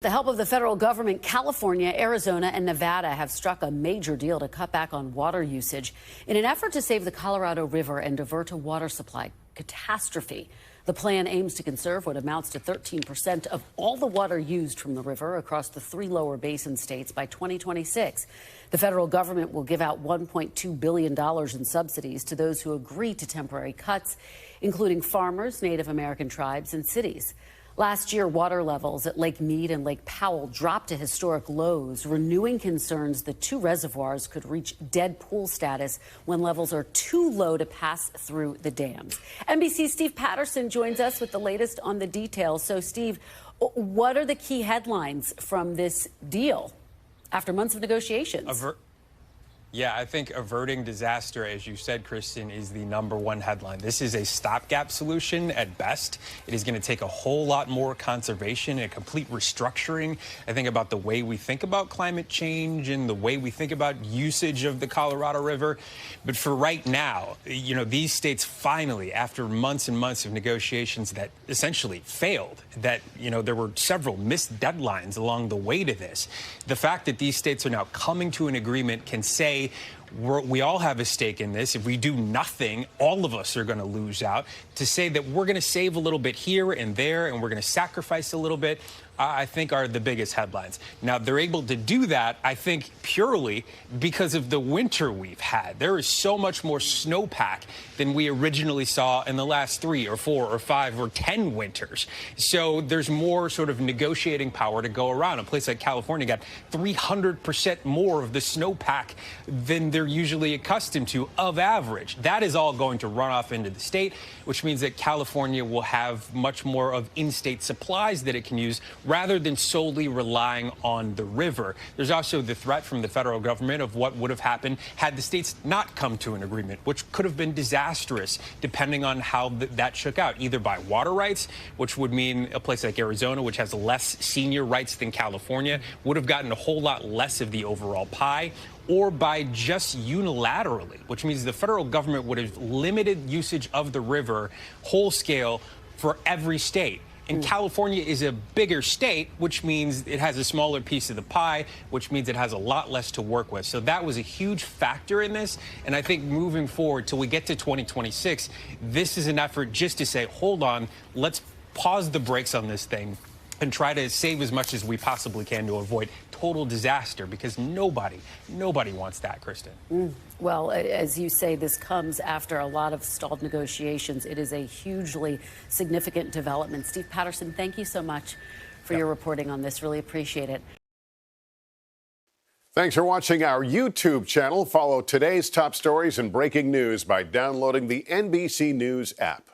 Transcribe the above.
The help of the federal government, California, Arizona, and Nevada have struck a major deal to cut back on water usage in an effort to save the Colorado River and divert a water supply catastrophe. The plan aims to conserve what amounts to 13% of all the water used from the river across the 3 lower basin states by 2026. The federal government will give out $1.2 billion in subsidies to those who agree to temporary cuts, including farmers, Native American tribes, and cities. Last year, water levels at Lake Mead and Lake Powell dropped to historic lows, renewing concerns the 2 reservoirs could reach dead pool status when levels are too low to pass through the dams. NBC's Steve Patterson joins us with the latest on the details. So, Steve, what are the key headlines from this deal after months of negotiations? Yeah, I think averting disaster, as you said, Kristen, is the #1 headline. This is a stopgap solution at best. It is going to take a whole lot more conservation and a complete restructuring, I think, about the way we think about climate change and the way we think about usage of the Colorado River. But for right now, these states finally, after months and months of negotiations that essentially failed, that, there were several missed deadlines along the way to this. The fact that these states are now coming to an agreement can say, we all have a stake in this. If we do nothing, all of us are going to lose out. To say that we're going to save a little bit here and there and we're going to sacrifice a little bit, I think are the biggest headlines. Now, they're able to do that, I think, purely because of the winter we've had. There is so much more snowpack than we originally saw in the last 3 or 4 or 5 or 10 winters. So there's more sort of negotiating power to go around. A place like California got 300% more of the snowpack than they're usually accustomed to of average. That is all going to run off into the state, which means that California will have much more of in-state supplies that it can use rather than solely relying on the river. There's also the threat from the federal government of what would have happened had the states not come to an agreement, which could have been disastrous depending on how that shook out, either by water rights, which would mean a place like Arizona, which has less senior rights than California, would have gotten a whole lot less of the overall pie, or by just unilaterally, which means the federal government would have limited usage of the river whole scale for every state. And California is a bigger state, which means it has a smaller piece of the pie, which means it has a lot less to work with. So that was a huge factor in this. And I think moving forward till we get to 2026, this is an effort just to say, hold on, let's pause the brakes on this thing and try to save as much as we possibly can to avoid total disaster, because nobody wants that, Kristen. Well, as you say, this comes after a lot of stalled negotiations. It is a hugely significant development. Steve Patterson, thank you so much for your reporting on this. Really appreciate it. Thanks for watching our YouTube channel. Follow today's top stories and breaking news by downloading the NBC News app.